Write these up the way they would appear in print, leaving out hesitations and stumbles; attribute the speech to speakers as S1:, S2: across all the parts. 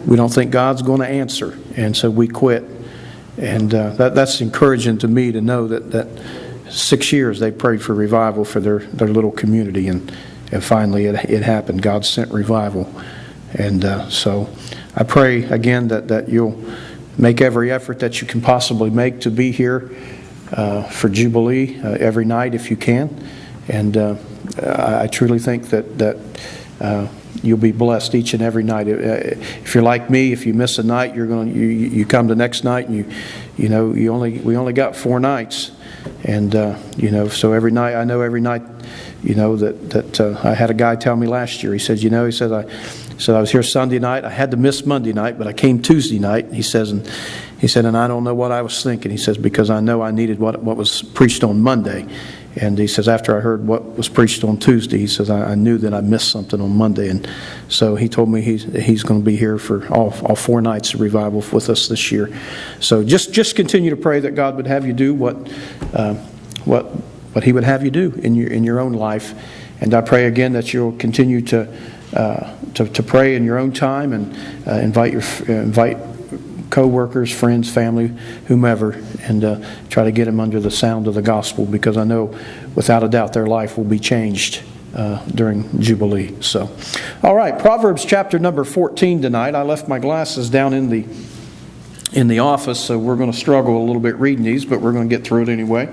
S1: we don't think God's going to answer, and so we quit. And that's encouraging to me to know that 6 years they prayed for revival for their little community, and finally it happened. God sent revival. And so I pray again that you'll make every effort that you can possibly make to be here for Jubilee every night if you can. And I truly think that you'll be blessed each and every night. If you're like me, if you miss a night, you come the next night, and we only got 4 nights, and so every night, I know every night, that I had a guy tell me last year. He said, I was here Sunday night. I had to miss Monday night, but I came Tuesday night. He said, and I don't know what I was thinking. He says, because I know I needed what was preached on Monday. And he says, after I heard what was preached on Tuesday, he says, I knew that I missed something on Monday. And so he told me he's going to be here for all 4 nights of revival with us this year. So just continue to pray that God would have you do what He would have you do in your own life. And I pray again that you'll continue to pray in your own time, and invite co-workers, friends, family, whomever, and try to get them under the sound of the gospel, because I know without a doubt their life will be changed during Jubilee. So, all right, Proverbs chapter number 14 tonight. I left my glasses down in the office, so we're going to struggle a little bit reading these, but we're going to get through it anyway.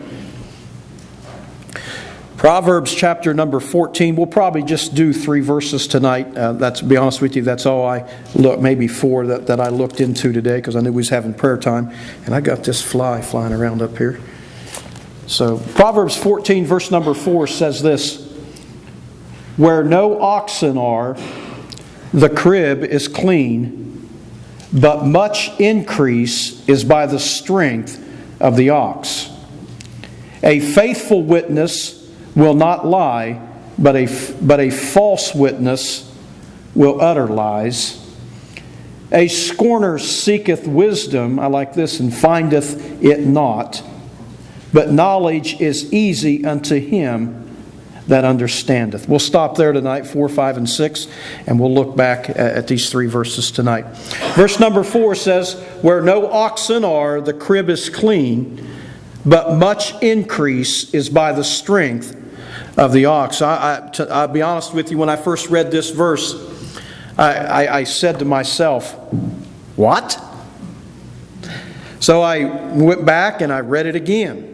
S1: Proverbs chapter number 14. We'll probably just do 3 verses tonight. That's, to be honest with you, that's all I look, maybe 4 that I looked into today, because I knew we was having prayer time. And I got this fly flying around up here. So Proverbs 14 verse number 4 says this: where no oxen are, the crib is clean, but much increase is by the strength of the ox. A faithful witness will not lie, but a false witness will utter lies. A scorner seeketh wisdom, I like this, and findeth it not. But knowledge is easy unto him that understandeth. We'll stop there tonight, 4, 5, and 6, and we'll look back at these 3 verses tonight. Verse number 4 says, where no oxen are, the crib is clean, but much increase is by the strength of the ox. I'll be honest with you, when I first read this verse, I said to myself, what? So I went back and I read it again.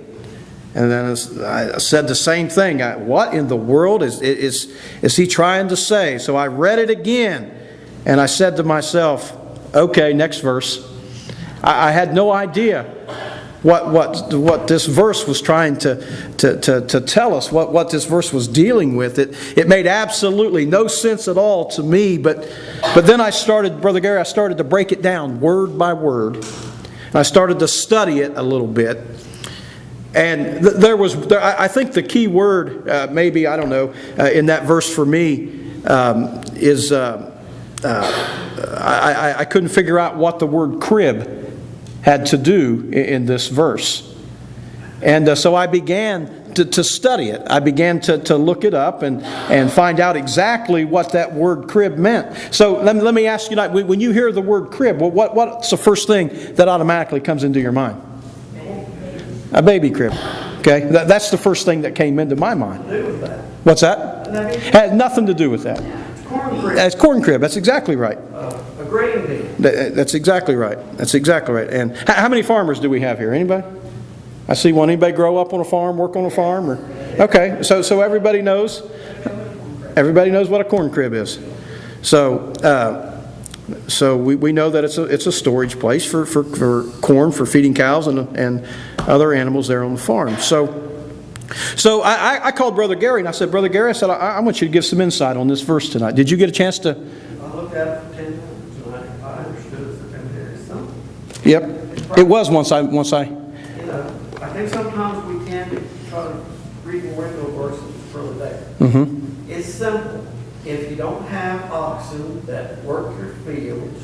S1: And then I said the same thing. What in the world is he trying to say? So I read it again, and I said to myself, okay, next verse. I had no idea what this verse was trying to tell us, what this verse was dealing with. It made absolutely no sense at all to me, but then I started, Brother Gary, I started to break it down word by word. And I started to study it a little bit. And I think the key word, maybe, I don't know, in that verse for me is, I couldn't figure out what the word crib had to do in this verse. And so I began to study it. I began to look it up and find out exactly what that word crib meant. So let me ask you tonight, when you hear the word crib, what's the first thing that automatically comes into your mind? A baby crib. Okay, that's the first thing that came into my mind. What's that? Had nothing to do with that.
S2: Corn crib.
S1: It's corn crib. That's exactly right.
S2: A grain bin.
S1: That's exactly right. That's exactly right. And how many farmers do we have here? Anybody? I see one. Anybody grow up on a farm, work on a farm? Okay, so everybody knows. Everybody knows what a corn crib is. So we know that it's a storage place for corn, for feeding cows and other animals there on the farm. So I called Brother Gary and I said, Brother Gary, I want you to give some insight on this verse tonight. Did you get a chance to?
S2: I looked at it for 10 minutes and I understood it for 10 minutes.
S1: Yep, it was once I.
S2: I think sometimes we can try to read the window verses further there.
S1: Mm-hmm.
S2: It's simple. If you don't have oxen that work your fields,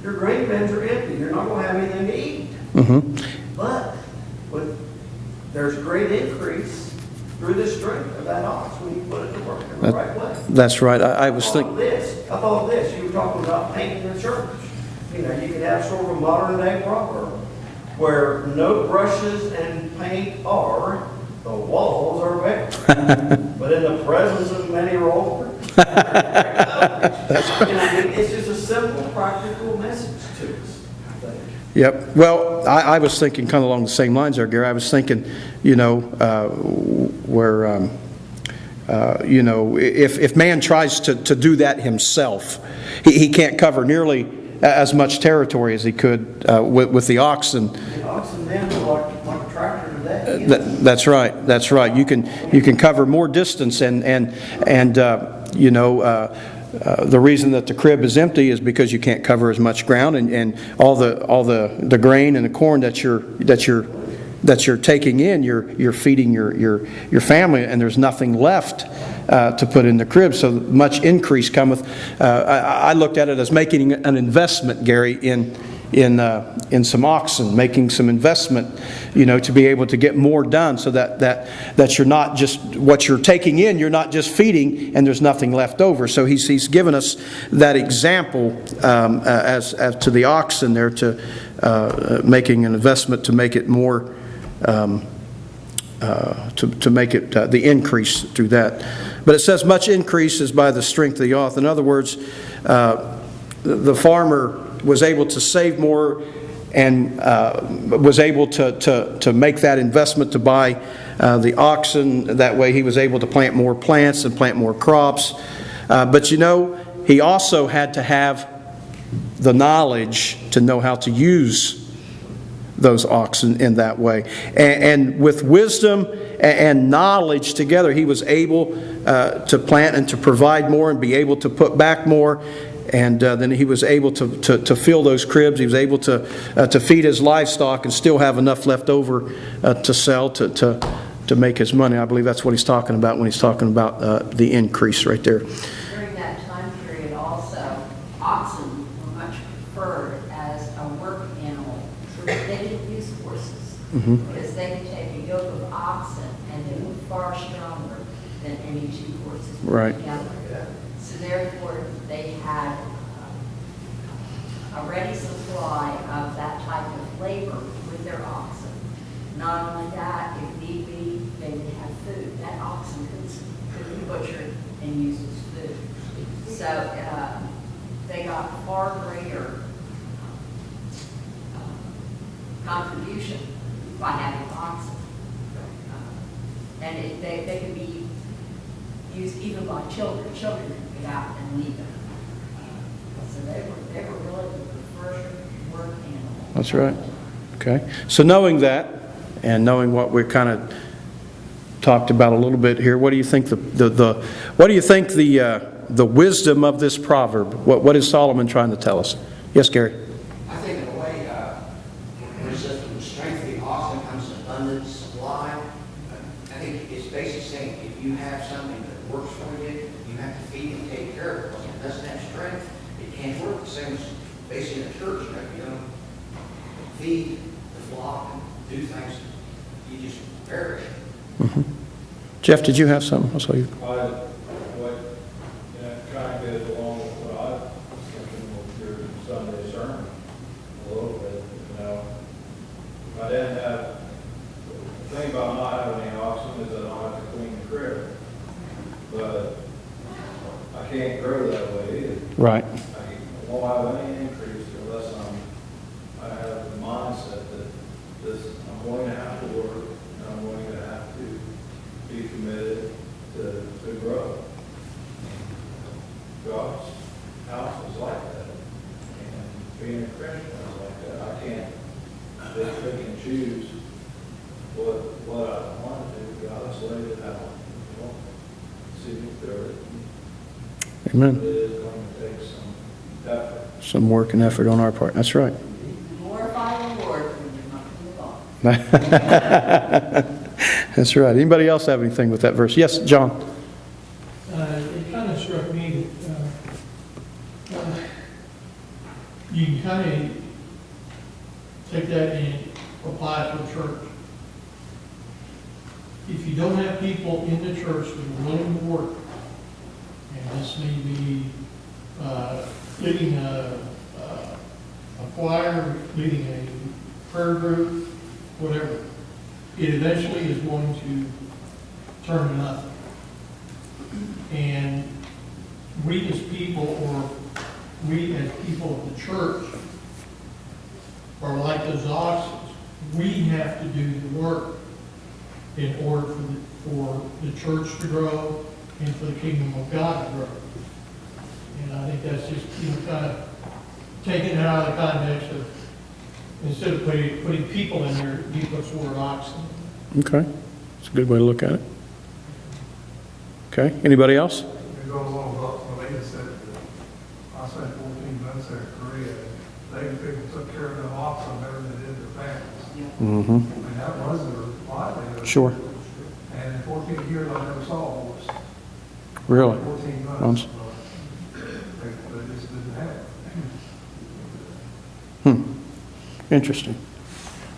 S2: your grain bins are empty. You're not going to have anything to eat.
S1: Mm-hmm.
S2: But there's great increase through the strength of that ox when you put it to work in the right way.
S1: That's right. I was thinking.
S2: I thought of this. You were talking about painting the church. you know, you could have sort of a modern day proverb where no brushes and paint are, the walls are bare. But in the presence of many rollers, it's just a simple, practical message to us, I think.
S1: Yep. Well, I was thinking kind of along the same lines there, Gary. I was thinking, you know, where, you know, if man tries to do that himself, he can't cover nearly as much territory as he could with the oxen.
S2: The oxen then are like a tractor today.
S1: That's right. That's right. You can cover more distance, and you know, the reason that the crib is empty is because you can't cover as much ground, and all the grain and the corn that you're taking in, you're feeding your family, and there's nothing left to put in the crib. So much increase cometh. I looked at it as making an investment, Gary, in some oxen, making some investment, you know, to be able to get more done, so that you're not just what you're taking in, you're not just feeding, and there's nothing left over. So he's given us that example as to the oxen there, to making an investment to make it more. To make it the increase through that. But it says much increase is by the strength of the ox. In other words, the farmer was able to save more and was able to make that investment to buy the oxen. That way he was able to plant more plants and plant more crops. But you know, he also had to have the knowledge to know how to use those oxen in that way. And with wisdom and knowledge together, he was able to plant and to provide more and be able to put back more. And then he was able to fill those cribs. He was able to feed his livestock and still have enough left over to sell to make his money. I believe that's what he's talking about when he's talking about the increase right there.
S3: During that time period also, oxen were much preferred as a work animal. So they didn't use horses, because they could take a yoke of oxen and they were far stronger than any two horses put
S1: Right.
S3: together. So therefore, they had a ready supply of that type of labor with their oxen. Not only that, if need be, they would have food. That oxen could be butchered and used as food. So they got far greater contribution by having oxen. And they could be used even by children. Children could get out and leave them. So they were really the preferred work animal.
S1: That's right. Okay. So knowing that, and knowing what we kind of talked about a little bit here, what do you think the wisdom of this proverb? What is Solomon trying to tell us? Yes, Gary.
S4: I think in a way, when it says from the strength of the oxen comes abundant supply, I think it's basically saying if you have something that works for you, you have to feed and take care of it. Because if it doesn't have strength, it can't work. The same as basically in the church, if you don't feed the flock and do things, you just perish.
S1: Mm-hmm. Jeff, did you have something? I saw you.
S5: Kind of goes along with what I was thinking with your Sunday sermon a little bit. You know, I didn't have, the thing about not having any oxen is that I don't have to clean the crib. But I can't grow that way either.
S1: Right.
S5: I won't have any increase unless I have the mindset that I'm going to have to work and I'm going to have to be committed to grow. God's house is like that, and being a Christian is like that. I can't just pick and choose what I want to do. God's laid it out. See me through it.
S1: Amen.
S5: It is going to take some effort.
S1: Some work and effort on our part. That's right.
S3: Glorify the Lord when you're not in the law.
S1: That's right. Anybody else have anything with that verse? Yes, John.
S6: It kind of struck me that you can kind of take that and apply it to the church. If you don't have people in the church that are willing to work, and this may be leading a choir, leading a prayer group, whatever, it eventually is going to turn to nothing. And we as people, or we as people of the church, are like those oxen. We have to do the work in order for the church to grow and for the kingdom of God to grow. And I think that's just, kind of taking it out of the context of, instead of putting people in there, you put the word oxen.
S1: Okay, it's a good way to look at it. Okay, anybody else?
S7: It goes along with what Lena said, that I spent 14 months there in Korea, and they people took care of their oxen better than they did their families.
S1: Mm-hmm.
S7: And that was their livelihood.
S1: Sure.
S7: And in 14 years, I never saw a horse.
S1: Really?
S7: 14 months.
S1: Months.
S7: They just didn't have it.
S1: Interesting.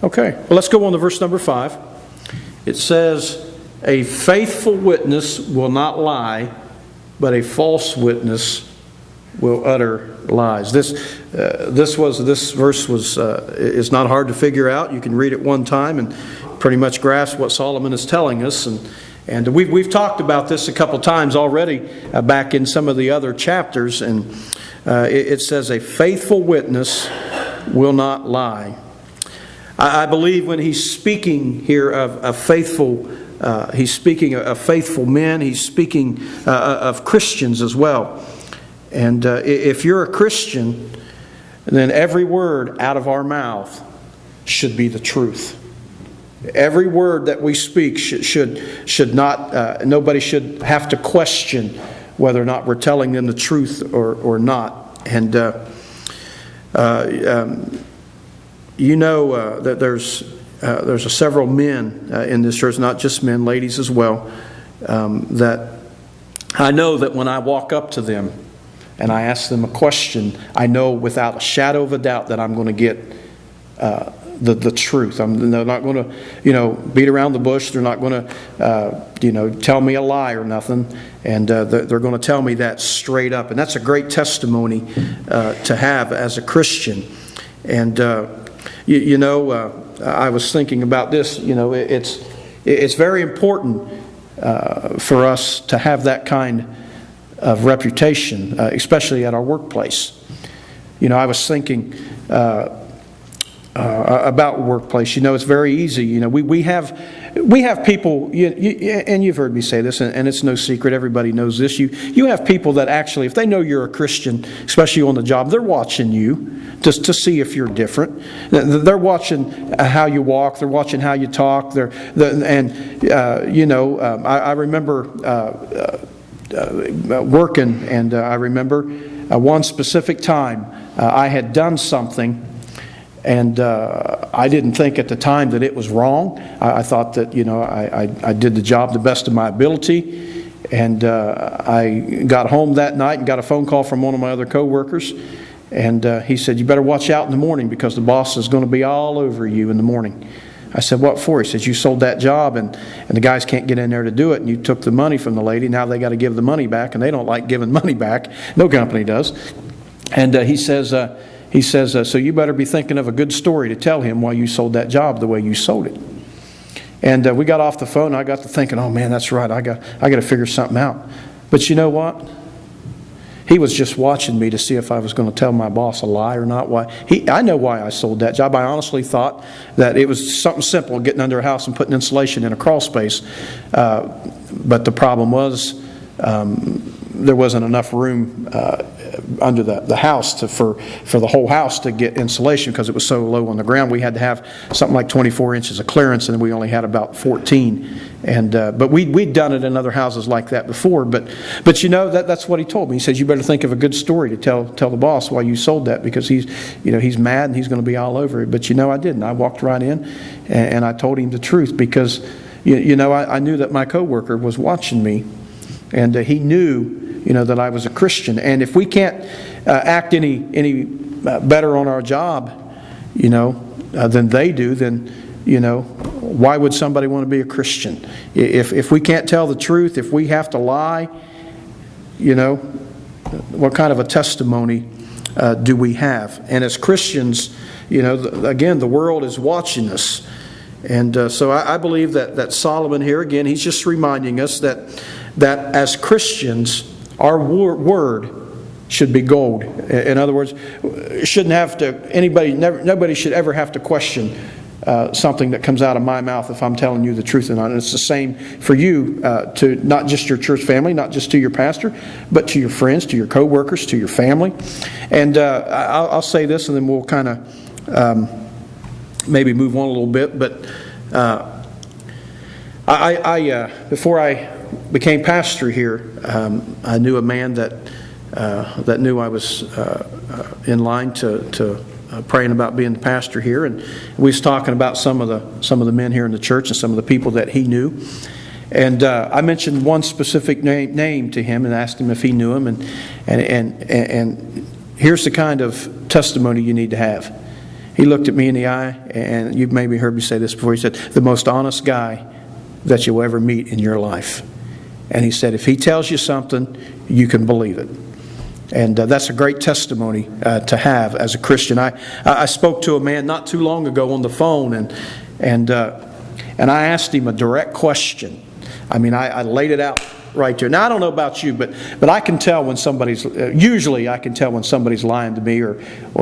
S1: Okay, well, let's go on to verse number 5. It says, a faithful witness will not lie, but a false witness will utter lies. This verse is not hard to figure out. You can read it one time and pretty much grasp what Solomon is telling us. And we've talked about this a couple times already back in some of the other chapters. And it says, a faithful witness will not lie. I believe when he's speaking here of faithful, he's speaking of faithful men. He's speaking of Christians as well. And if you're a Christian, then every word out of our mouth should be the truth. Every word that we speak should not, nobody should have to question whether or not we're telling them the truth or not. And that there's several men in this church, not just men, ladies as well, that I know that when I walk up to them and I ask them a question, I know without a shadow of a doubt that I'm going to get the truth. They're not going to, beat around the bush. They're not going to, tell me a lie or nothing. And they're going to tell me that straight up. And that's a great testimony to have as a Christian. And I was thinking about this. It's very important for us to have that kind of reputation, especially at our workplace. I was thinking about workplace. It's very easy. We have people, and you've heard me say this, and it's no secret. Everybody knows this. You have people that actually, if they know you're a Christian, especially on the job, they're watching you just to see if you're different. They're watching how you walk. They're watching how you talk. I remember working, and I remember one specific time I had done something. And I didn't think at the time that it was wrong. I thought that, I did the job the best of my ability. And I got home that night and got a phone call from one of my other coworkers. And he said, you better watch out in the morning because the boss is going to be all over you in the morning. I said, what for? He says, you sold that job and the guys can't get in there to do it. And you took the money from the lady. Now they got to give the money back. And they don't like giving money back. No company does. And he says, so you better be thinking of a good story to tell him why you sold that job the way you sold it. And we got off the phone, and I got to thinking, oh man, that's right, I got to figure something out. But you know what? He was just watching me to see if I was going to tell my boss a lie or not. I know why I sold that job. I honestly thought that it was something simple, getting under a house and putting insulation in a crawl space. But the problem was there wasn't enough room under the house for the whole house to get insulation because it was so low on the ground. We had to have something like 24 inches of clearance, and we only had about 14. And but we'd done it in other houses like that before. But that's what he told me. He says, you better think of a good story to tell the boss why you sold that because he's mad and he's going to be all over it. But I didn't. I walked right in and I told him the truth because I knew that my coworker was watching me, and he knew that I was a Christian. And if we can't act any better on our job, than they do, then why would somebody want to be a Christian? If we can't tell the truth, if we have to lie, what kind of a testimony do we have? And as Christians, again, the world is watching us. And so I believe that Solomon here, again, he's just reminding us that as Christians, our word should be gold. In other words, shouldn't have to, nobody should ever have to question something that comes out of my mouth if I'm telling you the truth or not. And it's the same for you, to not just your church family, not just to your pastor, but to your friends, to your co-workers, to your family. And I'll say this, and then we'll kind of maybe move on a little bit. But before I became pastor here, I knew a man that knew I was in line to praying about being the pastor here, and we was talking about some of the men here in the church and some of the people that he knew. And I mentioned one specific name to him and asked him if he knew him, and here's the kind of testimony you need to have. He looked at me in the eye, and you've maybe heard me say this before. He said, "The most honest guy that you'll ever meet in your life." And he said, if he tells you something, you can believe it. And that's a great testimony to have as a Christian. I spoke to a man not too long ago on the phone, and I asked him a direct question. I mean, I laid it out right there. Now, I don't know about you, but I can tell when usually I can tell when somebody's lying to me or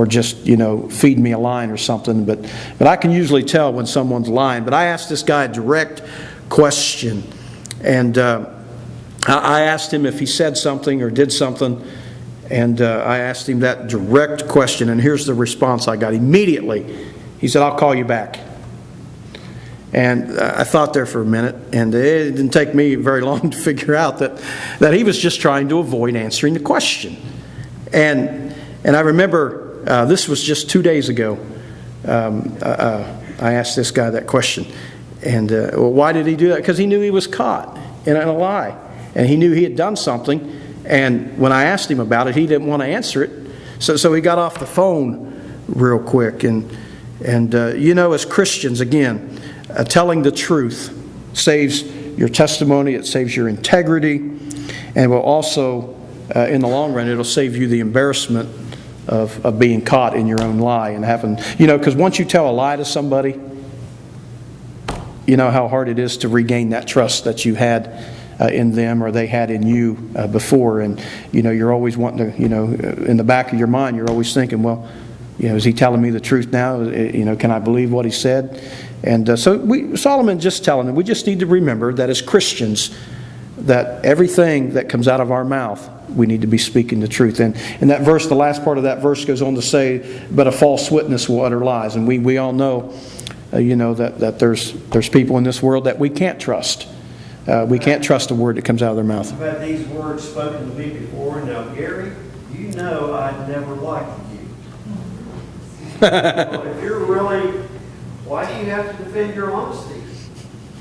S1: just, feeding me a line or something. But I can usually tell when someone's lying. But I asked this guy a direct question. And I asked him if he said something or did something. And I asked him that direct question. And here's the response I got immediately. He said, "I'll call you back." And I thought there for a minute, and it didn't take me very long to figure out that he was just trying to avoid answering the question. And I remember this was just 2 days ago. I asked this guy that question. And well, why did he do that? Because he knew he was caught in a lie. And he knew he had done something. And when I asked him about it, he didn't want to answer it. So he got off the phone real quick. And as Christians, again, telling the truth saves your testimony, it saves your integrity, and will also, in the long run, it'll save you the embarrassment of being caught in your own lie and having, because once you tell a lie to somebody, you know how hard it is to regain that trust that you had in them or they had in you before. And, you're always wanting to, in the back of your mind, you're always thinking, well, is he telling me the truth now? Can I believe what he said? And so Solomon just telling them, we just need to remember that as Christians, that everything that comes out of our mouth, we need to be speaking the truth. And that verse, the last part of that verse goes on to say, but a false witness will utter lies. And we all know, that there's people in this world that we can't trust. We can't trust a word that comes out of their mouth.
S2: I've had these words spoken to me before. Now, Gary, I'd never liked you. Well, if you're really, why do you have to defend your honesty?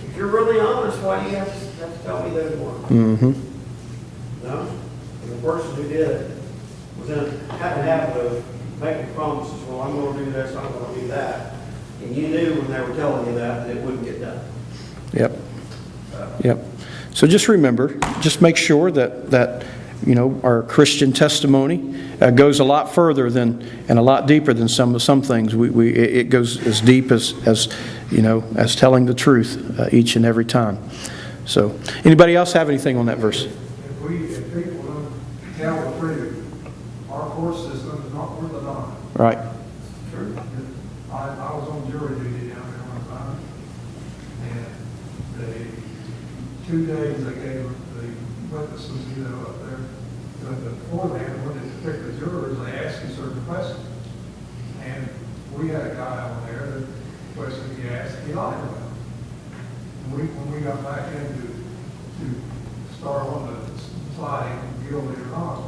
S2: If you're really honest, why do you have to tell me those words?
S1: Mm-hmm.
S2: No? And the person who did it was in a habit of making promises. Well, I'm going to do this, I'm going to do that. And you knew when they were telling you that it wouldn't get done.
S1: Yep. Yep. So just remember, just make sure that our Christian testimony goes a lot further and a lot deeper than some things. It goes as deep as telling the truth each and every time. So, anybody else have anything on that verse?
S7: If people don't tell the truth, our court system is not worth a dime.
S1: Right.
S7: True. I was on jury duty down there one time, and 2 days they gave the witnesses, up there. But beforehand, when they picked the jurors, they asked you certain questions. And we had a guy on there, the question he asked, he lied about. And when we got back in to start on the slide, guilty or not,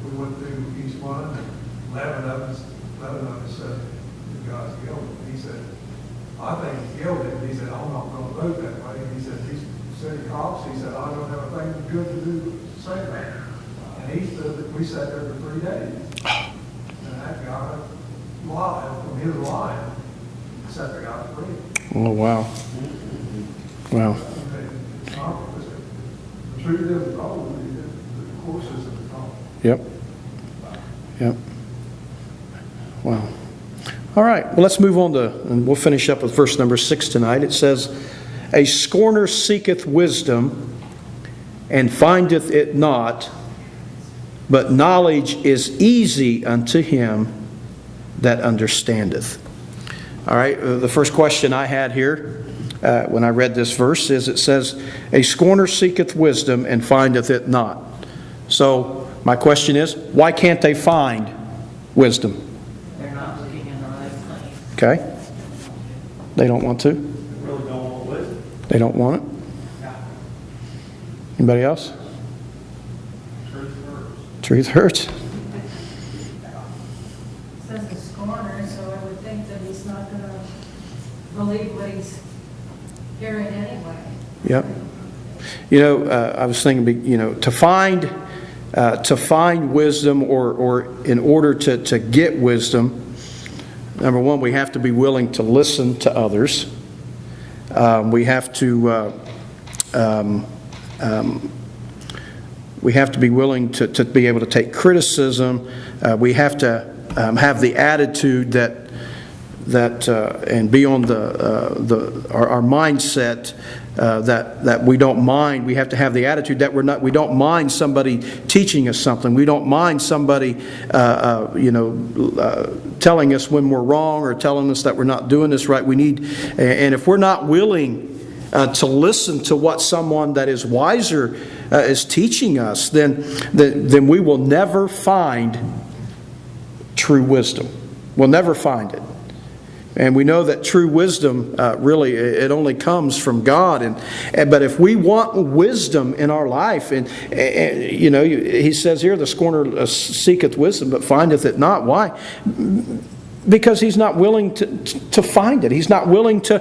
S7: we went through each one, and 11 of us said, the guy's guilty. He said, I think he's guilty. And he said, I'm not going to vote that way. And he said, these city cops, he said, I don't have a thing good to do to say that. And he said that we sat there for 3 days. And that guy lied from his line, set the guy free.
S1: Oh, wow. Wow.
S7: The truth is, probably the courses of the problem.
S1: Yep. Yep. Wow. All right, well, let's move on to, and we'll finish up with verse number 6 tonight. It says, "A scorner seeketh wisdom, and findeth it not, but knowledge is easy unto him that understandeth." All right, the first question I had here when I read this verse is, it says, "A scorner seeketh wisdom, and findeth it not." So my question is, why can't they find wisdom?
S3: They're not looking in the right place.
S1: Okay? They don't want to?
S2: They really don't want wisdom.
S1: They don't want it? Anybody else? Truth hurts.
S8: Says a scorner, so I would think that he's not going to believe what he's hearing anyway.
S1: Yep. You know, I was thinking, you know, to find wisdom, or in order to get wisdom, number one, we have to be willing to listen to others. We have to be willing to be able to take criticism. We have to have the attitude that and be on our mindset that we don't mind. We have to have the attitude that we don't mind somebody teaching us something. We don't mind somebody telling us when we're wrong, or telling us that we're not doing this right. And if we're not willing to listen to what someone that is wiser is teaching us, then we will never find true wisdom. We'll never find it. And we know that true wisdom, really, it only comes from God. But if we want wisdom in our life, and he says here, the scorner seeketh wisdom, but findeth it not. Why? Because he's not willing to find it. He's not willing to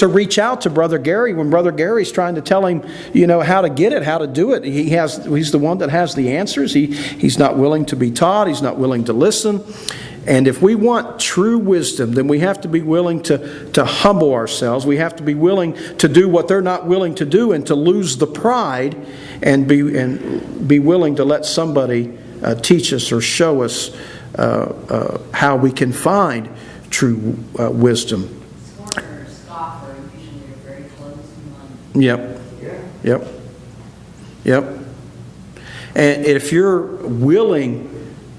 S1: reach out to Brother Gary when Brother Gary's trying to tell him, how to get it, how to do it. He's the one that has the answers. He's not willing to be taught. He's not willing to listen. And if we want true wisdom, then we have to be willing to humble ourselves. We have to be willing to do what they're not willing to do, and to lose the pride, and be willing to let somebody teach us or show us how we can find true wisdom.
S3: Scorner or scoffer usually are very close-minded.
S1: Yep. And if you're willing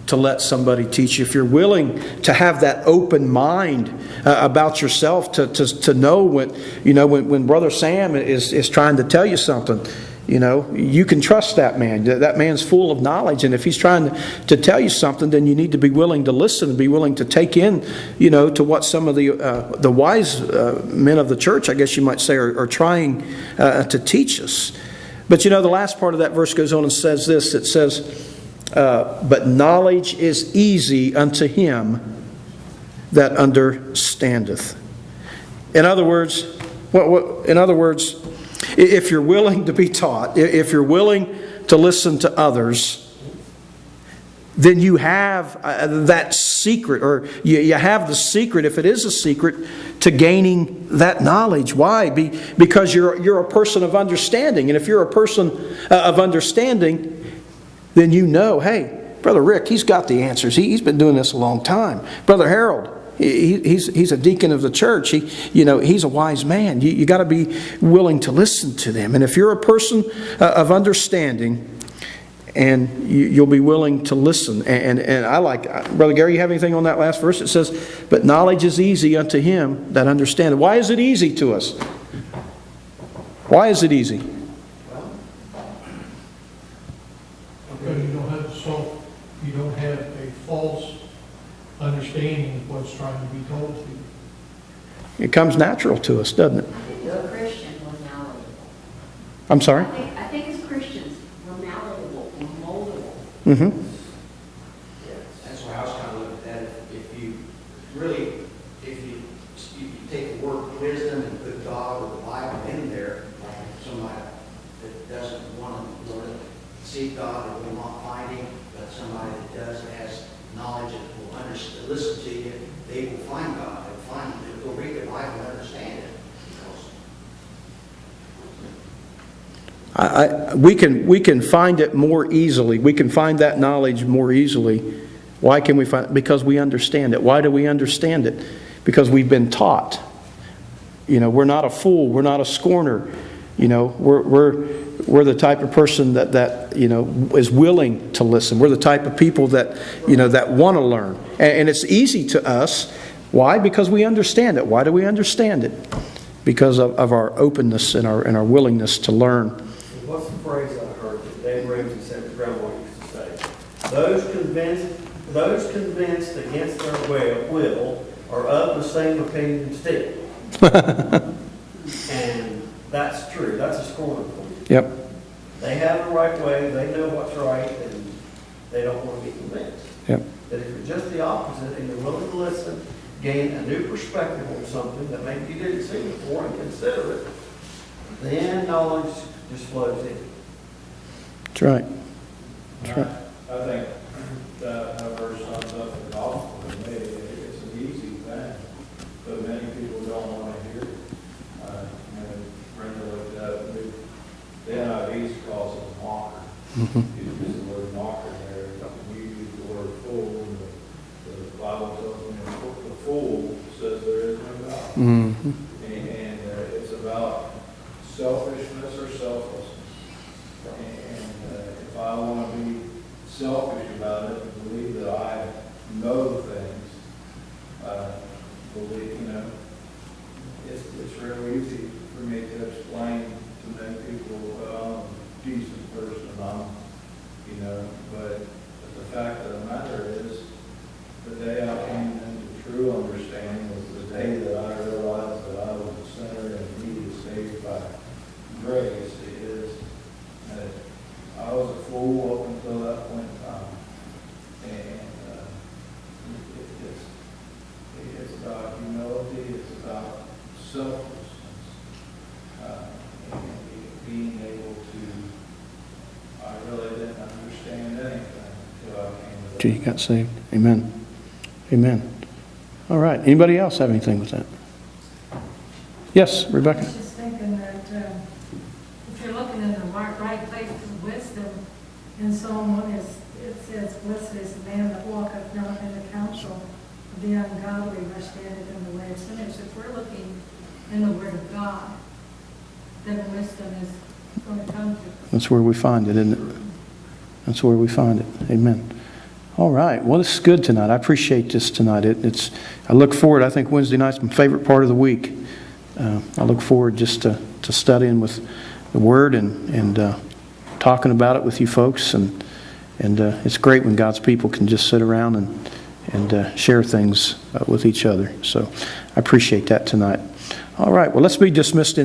S1: to let somebody teach you, if you're willing to have that open mind about yourself, to know when Brother Sam is trying to tell you something, you can trust that man. That man's full of knowledge, and if he's trying to tell you something, then you need to be willing to listen and be willing to take in, to what some of the wise men of the church, I guess you might say, are trying to teach us. But the last part of that verse goes on and says this. It says, "But knowledge is easy unto him that understandeth." In other words, if you're willing to be taught, if you're willing to listen to others, then you have that secret, or you have the secret, if it is a secret, to gaining that knowledge. Why? Because you're a person of understanding. And if you're a person of understanding, then hey, Brother Rick, he's got the answers. He's been doing this a long time. Brother Harold, he's a deacon of the church. He's a wise man. You got to be willing to listen to them. And if you're a person of understanding, and you'll be willing to listen. And I like, Brother Gary, you have anything on that last verse? It says, "But knowledge is easy unto him that understandeth." Why is it easy to us? Why is it easy?
S6: Because you don't have a false understanding of what's trying to be told to you.
S1: It comes natural to us, doesn't it?
S3: I think as a Christian, we're malleable.
S1: I'm sorry?
S3: I think as Christians, we're malleable, we're moldable.
S1: Mm-hmm.
S4: That's why I was kind of looking at that. If you take the word wisdom and put God or the Bible in there, like somebody that doesn't want to seek God or will not find Him, but somebody that does, has knowledge and will listen to you, they will find God. They'll read the Bible and understand it.
S1: We can find it more easily. We can find that knowledge more easily Why can we find? Because we understand it. Why do we understand it? Because we've been taught. We're not a fool. We're not a scorner. We're the type of person that is willing to listen. We're the type of people that that want to learn. And it's easy to us. Why? Because we understand it. Why do we understand it? Because of our openness and our willingness to learn.
S2: What's the phrase I heard that Dave Ramsey said his grandma used to say? Those convinced against their will are of the same opinion still. And that's true. That's a scorner for you.
S1: Yep.
S2: They have the right way. They know what's right, and they don't want to be convinced.
S1: Yep.
S2: That if you're just the opposite and you're willing to listen, gain a new perspective on something that maybe you didn't see before and consider it, then knowledge just flows in.
S1: That's right. That's right.
S5: I think that verse sums up the gospel to me. It's an easy thing, but many people don't want to hear it. Brenda looked at it. The NIV calls it mocker.
S1: Mm-hmm.
S5: You use the word mocker there. You use the word fool. And the Bible tells me the fool says there is no God.
S1: Mm-hmm.
S5: And it's about selfishness or selflessness. And if I want to be selfish about it and believe that I know things, it's real easy for me to explain to many people, well, I'm a decent person, but the fact of the matter is, the day I came into true understanding was the day that I realized that I was a sinner and needed saved by grace. Is that I was a fool up until that point in time. And it's about humility, it's about selflessness, and being able to, I really didn't understand anything until I came to
S1: Gee, you got saved. Amen. Amen. All right. Anybody else have anything with that? Yes,
S8: I
S1: Rebecca.
S8: was just thinking that if you're looking in the right place of wisdom, in Psalm 1, it says, blessed is the man that walketh not in the counsel of the ungodly, nor standeth in the way of sinners. If we're looking in the Word of God, then wisdom is going to come to us.
S1: That's where we find it, isn't it? That's where we find it. Amen. All right. Well, this is good tonight. I appreciate this tonight. I look forward. I think Wednesday night's my favorite part of the week. I look forward just to studying with the Word and talking about it with you folks. And it's great when God's people can just sit around and share things with each other. So I appreciate that tonight. All right. Well, let's be dismissed in